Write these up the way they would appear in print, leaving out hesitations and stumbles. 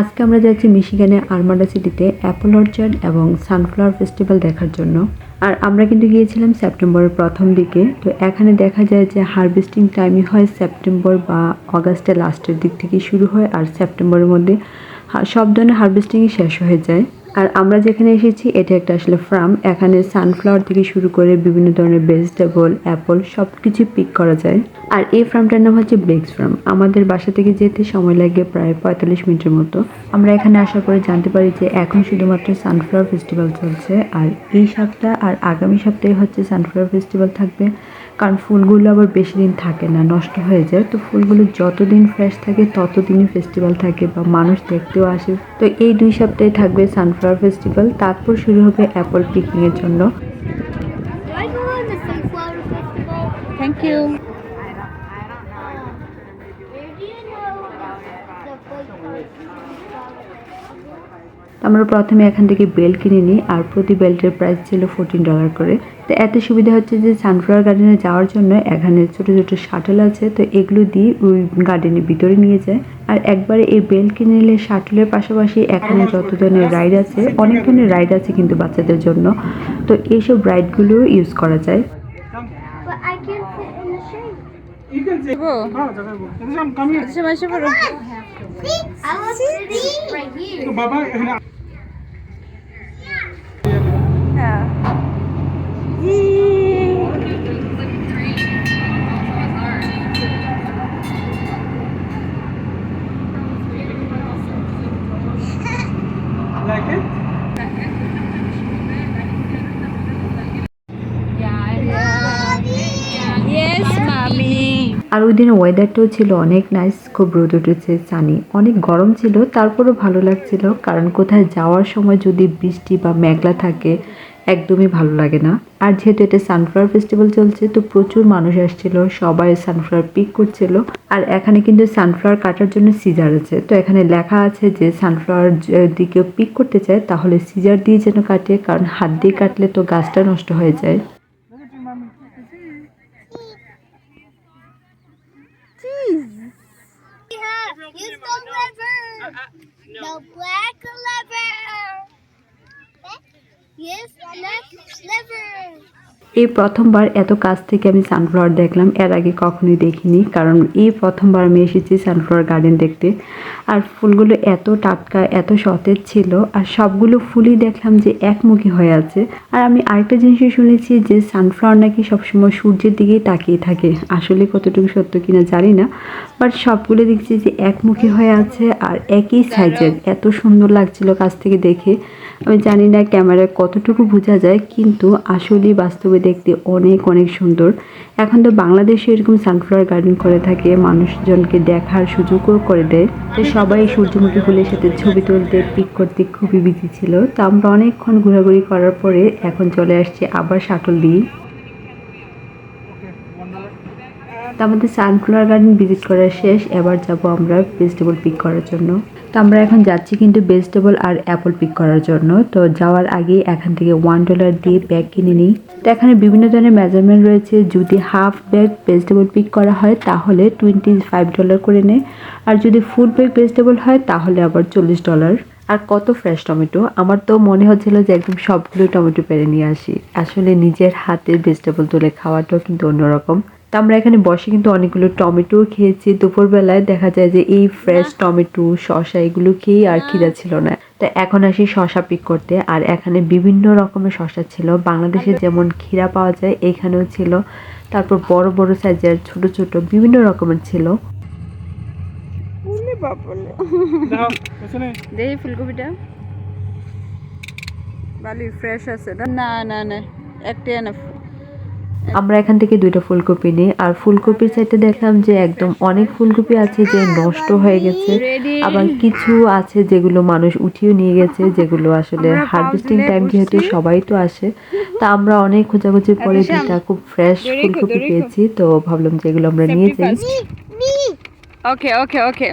আজকে আমরা যাচ্ছি মিশিগানের আর্মাডা সিটিতে অ্যাপল অর্চার্ড এবং সানফ্লাওয়ার ফেস্টিভ্যাল দেখার জন্য। আর আমরা কিন্তু গিয়েছিলাম সেপ্টেম্বরের প্রথম দিকে। তো এখানে দেখা যায় যে হারভেস্টিং টাইমই হয় সেপ্টেম্বর বা অগাস্টের লাস্টের দিক থেকে শুরু হয়, আর সেপ্টেম্বরের মধ্যে সব ধরনের হারভেস্টিংই শেষ হয়ে যায়। আর আমরা যেখানে এসেছি এটা একটা আসলে ফার্ম। এখানে সানফ্লাওয়ার থেকে শুরু করে বিভিন্ন ধরনের ভেজিটেবল, অ্যাপল সব কিছু পিক করা যায়। আর এই ফার্মটার নাম হচ্ছে ব্লেক্স ফার্ম। আমাদের বাসা থেকে যেতে সময় লাগে প্রায় 45 মিনিটের মতো। আমরা এখানে আসার পরে জানতে পারি যে এখন শুধুমাত্র সানফ্লাওয়ার ফেস্টিভ্যাল চলছে, আর এই সপ্তাহ আর আগামী সপ্তাহে হচ্ছে সানফ্লাওয়ার ফেস্টিভ্যাল থাকবে। কারণ ফুলগুলো আবার বেশি দিন থাকে না, নষ্ট হয়ে যায়। তো ফুলগুলো যতদিন ফ্রেশ থাকে ততদিনই ফেস্টিভ্যাল থাকে বা মানুষ দেখতেও আসে। তো এই 2 সপ্তাহে থাকবে সানফ্লাওয়ার ফেস্টিভ্যাল, তারপর শুরু হবে অ্যাপল পিকিংয়ের জন্য। Thank you. আমরা প্রথমে এখান থেকে বেল্ট কিনে নিই, আর প্রতি বেল্টের প্রাইস ছিল $14 করে। তো এতে সুবিধা হচ্ছে যে সানফ্লাওয়ার গার্ডেনে যাওয়ার জন্য এখানে ছোট ছোট শাটল আছে, তো এগুলো দিয়ে ওই গার্ডেনের ভিতরে নিয়ে যায়। আর একবারে এই বেল্ট কিনে নিলে শাটলের পাশাপাশি এখানে যত ধরনের রাইড আছে, অনেক ধরনের রাইড আছে কিন্তু বাচ্চাদের জন্য। তো এইসব রাইডগুলো ইউজ করা যায়। But I can fit in the shade. You can say, Go. come here. Acha masha paro. See? I want to sit right here. So, Baba, Yeah. like it? Yes, mommy. আর ওই দিনের ওয়েদারটাও ছিল অনেক nice, খুব রোদ উঠেছে, সানি, অনেক গরম ছিল, তারপরও ভালো লাগছিল। কারণ কোথায় যাওয়ার সময় যদি বৃষ্টি বা মেঘলা থাকে একদমই ভালো লাগে না। আর যেহেতু এটা সানফ্লাওয়ার ফেস্টিভ্যাল চলছে, তো প্রচুর মানুষ আসছিল, সবাই সানফ্লাওয়ার পিক করছিল। আর এখানে কিন্তু সানফ্লাওয়ার কাটার জন্য সিজার আছে। তো এখানে লেখা আছে যে সানফ্লাওয়ার যদি কেউ পিক করতে চায় তাহলে সিজার দিয়ে যেন কাটে, কারণ হাত দিয়ে কাটলে তো গাছটা নষ্ট হয়ে যায়। Yeah, use the lever. The black lever. Yes, black lever. এই প্রথমবার এত কাছ থেকে আমি সানফ্লাওয়ার দেখলাম, এর আগে কখনোই দেখিনি। কারণ এই প্রথমবার আমি এসেছি সানফ্লাওয়ার গার্ডেন দেখতে। আর ফুলগুলো এত টাটকা, এত সতেজ ছিল, আর সবগুলো ফুলই দেখলাম যে একমুখী হয়ে আছে। আর আমি আরেকটা জিনিসও শুনেছি যে সানফ্লাওয়ার নাকি সবসময় সূর্যের দিকেই তাকিয়ে থাকে। আসলে কতটুকু সত্য কিনা জানি না, বাট সবগুলো দেখছি যে একমুখী হয়ে আছে আর একই সাইজের। এত সুন্দর লাগছিল কাছ থেকে দেখে। আমি জানি না ক্যামেরায় কতটুকু বোঝা যায়, কিন্তু আসলেই বাস্তবে দেখতে অনেক অনেক সুন্দর। এখন তো বাংলাদেশে এরকম সানফ্লাওয়ার গার্ডেন করে থাকে, মানুষজনকে দেখার সুযোগও করে দেয়। তো সবাই সূর্যমুখী ফুলের সাথে ছবি তুলতে, পিক করতে খুবই বিজি ছিল। তো আমরা অনেকক্ষণ ঘোরাঘুরি করার পরে এখন চলে আসছি আবার শাটল দিয়ে। তো আমাদের সানফ্লাওয়ার গার্ডেন ভিজিট করা শেষ, এবার যাব আমরা ভেজিটেবল পিক করার জন্য। তো আমরা এখন যাচ্ছি কিন্তু ভেজিটেবল আর অ্যাপল পিক করার জন্য। তো যাওয়ার আগে এখান থেকে $1 দিয়ে ব্যাগ কিনে নিই। তো এখানে বিভিন্ন ধরনের মেজারমেন্ট রয়েছে। যদি হাফ ব্যাগ ভেজিটেবল পিক করা হয় তাহলে $25 করে নেয়, আর যদি ফুল ব্যাগ ভেজিটেবল হয় তাহলে আবার $40। আর কত ফ্রেশ টমেটো! আমার তো মনে হচ্ছিল যে একদম সবগুলো টমেটো পেরে নিয়ে আসি। আসলে নিজের হাতে ভেজিটেবল তুলে খাওয়াটাও কিন্তু অন্যরকম। তো আমরা এখানে বসে কিন্তু অনেকগুলো টমেটো খেয়েছি। দুপুরবেলায় দেখা যায় যে এই ফ্রেশ টমেটো, শসা এগুলো খেয়েই আর খিদা ছিল না। তো এখন আসি শসা পিক করতে। আর এখানে বিভিন্ন রকমের শসা ছিল। বাংলাদেশে যেমন ক্ষীরা পাওয়া যায় এখানেও ছিল। তারপর বড় বড় সাইজের, ছোট ছোট বিভিন্ন রকমের ছিল। ওলে বাপলে। দাও, পেছনে। দেই ফুলকপিটা ভালোই ফ্রেশ আছে না? না না, একটা এনাফ। আমরা এখান থেকে 2টা ফুলকপি নিই। আর ফুলকপির চাইতে দেখলাম যে একদম অনেক ফুলকপি আছে যে নষ্ট হয়ে গেছে, আবার কিছু আছে যেগুলো মানুষ উঠিয়ে নিয়ে গেছে, যেগুলো আসলে হারভেস্টিং টাইম যেহেতু সবাই তো আসে। তা আমরা অনেক খোঁজাখুঁজির পরে 2টা খুব ফ্রেশ ফুলকপি পেয়েছি। তো ভাবলাম যে এগুলো আমরা নিয়ে যাই। ওকে ওকে ওকে।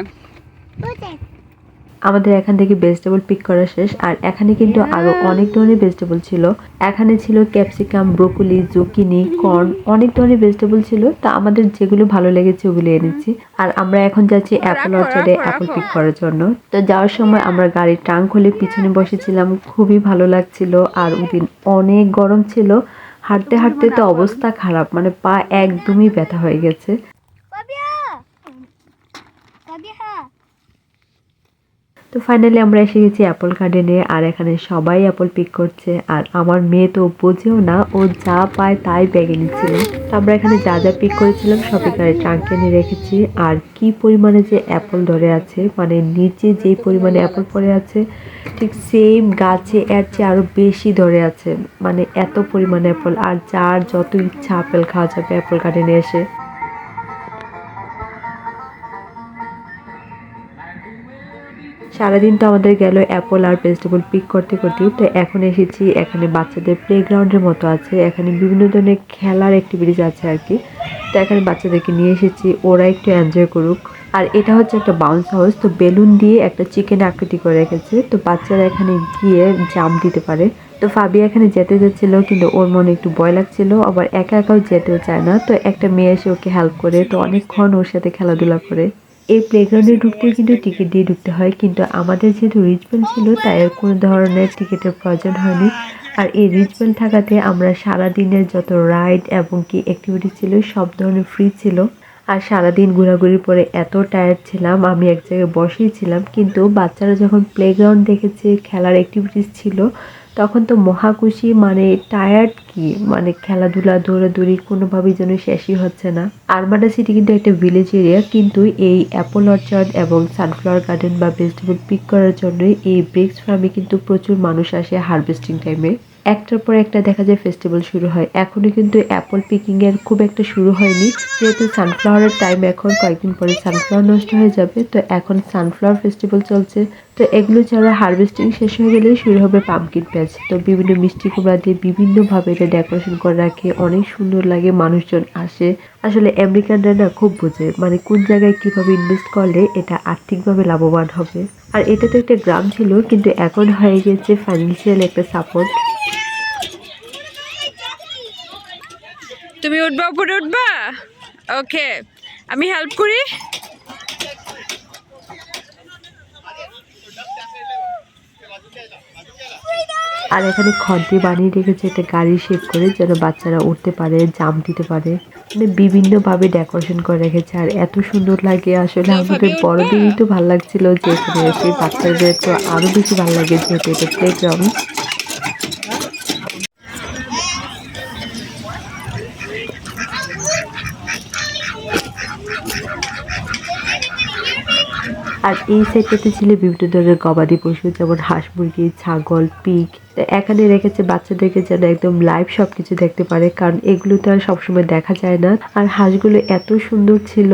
আমাদের এখান থেকে ভেজিটেবল পিক করা শেষ। আর এখানে কিন্তু আরো অনেক ধরনের ভেজিটেবল ছিল। এখানে ছিল ক্যাপসিকাম, ব্রোকলি, জুকিনি, কর্ন, অনেক ধরনের ভেজিটেবল ছিল। তা আমাদের যেগুলো ভালো লেগেছে ওগুলো এনেছি। আর আমরা এখন যাচ্ছি অ্যাপল অর্চার্ডে অ্যাপল পিক করার জন্য। তো যাওয়ার সময় আমরা গাড়ির ট্রাঙ্ক খুলে পিছনে বসেছিলাম, খুবই ভালো লাগছিল। আর ওদিন অনেক গরম ছিল, হাঁটতে হাঁটতে তো অবস্থা খারাপ, মানে পা একদমই ব্যথা হয়ে গেছে। তো ফাইনালি আমরা এসে গেছি অ্যাপল গার্ডেনে। আর এখানে সবাই অ্যাপল পিক করছে। আর আমার মেয়ে তো বোঝেও না, ও যা পায় তাই ব্যাগে নিচ্ছিল। তো আমরা এখানে যা যা পিক করেছিলাম সবই গাড়ির ট্রাঙ্কে নিয়ে রেখেছি। আর কি পরিমাণে যে অ্যাপল ধরে আছে, মানে নিচে যেই পরিমাণে অ্যাপল পড়ে আছে ঠিক সেম গাছে এর চেয়ে আরও বেশি ধরে আছে, মানে এত পরিমাণে অ্যাপল। আর যার যত ইচ্ছা আপেল খাওয়া যাবে অ্যাপল গার্ডেনে এসে। সারাদিন তো আমাদের গেল অ্যাপল আর ভেজিটেবল পিক করতে করতে। তো এখন এসেছি এখানে বাচ্চাদের প্লেগ্রাউন্ডের মতো আছে, এখানে বিভিন্ন ধরনের খেলার অ্যাক্টিভিটিস আছে আর কি। তো এখানে বাচ্চাদেরকে নিয়ে এসেছি, ওরা একটু এনজয় করুক। আর এটা হচ্ছে একটা বাউন্স হাউস, তো বেলুন দিয়ে একটা চিকেন আকৃতি করে রেখেছে, তো বাচ্চারা এখানে গিয়ে জাম্প দিতে পারে। তো ফাবি এখানে যেতে যাচ্ছিল, কিন্তু ওর মনে একটু ভয় লাগছিল, আবার একা একাও যেতেও চায় না। তো একটা মেয়ে এসে ওকে হেল্প করে, তো অনেকক্ষণ ওর সাথে খেলাধুলা করে। এই প্লেগ্রাউন্ডে ঢুকতে কিন্তু টিকিট দিয়ে ঢুকতে হয়, কিন্তু আমাদের যেহেতু রিচবেল ছিল তাই আর কোনো ধরনের টিকিটের প্রয়োজন হয়নি। আর এই রিচবেল থাকাতে আমরা সারাদিনের যত রাইড এবং কি অ্যাক্টিভিটি ছিল সব ধরনের ফ্রি ছিল। আর সারাদিন ঘোরাঘুরির পরে এত টায়ার্ড ছিলাম, আমি এক জায়গায় বসেই ছিলাম। কিন্তু বাচ্চারা যখন প্লেগ্রাউন্ড দেখেছে, খেলার অ্যাক্টিভিটিস ছিল, তখন তো মহা খুশি, মানে টায়ার্ড কি, মানে খেলাধুলা দৌড়াদৌড়ি কোনোভাবেই যেন শেষই হচ্ছে না। আরমাডা সিটি কিন্তু একটা ভিলেজ এরিয়া, কিন্তু এই অ্যাপল অর্চার্ড এবং সানফ্লাওয়ার গার্ডেন বা ভেজিটেবল পিক করার জন্য এই ব্রিক্স ফার্মে কিন্তু প্রচুর মানুষ আসে হারভেস্টিং টাইমে। একটার পর একটা দেখা যায় ফেস্টিভ্যাল শুরু হয়। এখনো কিন্তু অ্যাপল পিকিং এর খুব একটা শুরু হয়নি, যেহেতু সানফ্লাওয়ারের টাইম এখন, কয়েকদিন পরে সানফ্লাওয়ার নষ্ট হয়ে যাবে। তো এখন সানফ্লাওয়ার ফেস্টিভ্যাল চলছে। তো এগুলো ছাড়া হারভেস্টিং শেষ হয়ে গেলে শুরু হবে পাম্পকিন প্যাচ। তো বিভিন্ন মিষ্টি কুমড়া দিয়ে বিভিন্নভাবে এটা ডেকোরেশন করে রাখে, অনেক সুন্দর লাগে, মানুষজন আসে। আসলে আমেরিকানরা না খুব বোঝে, মানে কোন জায়গায় কিভাবে ইনভেস্ট করলে এটা আর্থিকভাবে লাভবান হবে। আর এটা তো একটা গ্রাম ছিল, কিন্তু এখন হয়ে গেছে ফাইন্যান্সিয়াল একটা সাপোর্ট। তুমি উঠবা, উপরে উঠবা? ওকে, আমি হেল্প করি। আর এখানে খড় দিয়ে বানিয়ে রেখেছে একটা গাড়ি শেপ করে, যেন বাচ্চারা উঠতে পারে, জাম্প দিতে পারে, মানে বিভিন্নভাবে ডেকোরেশন করে রেখেছে। আর এত সুন্দর লাগে, আসলে আমাদের বড়দেরই তো ভালো লাগছিল যে এখানে এসে, বাচ্চাদের তো আরো বেশি ভালো লাগে যেহেতু এটা প্লেগ্রাউন্ড। আর এই সাইডটাতে ছিল বিভিন্ন ধরনের গবাদি পশু, যেমন হাঁস, মুরগি, ছাগল, পিগ। এখানে রেখেছে বাচ্চাদেরকে যেন একদম লাইভ সবকিছু দেখতে পারে, কারণ এগুলো তো আর সবসময় দেখা যায় না। আর হাঁসগুলো এত সুন্দর ছিল।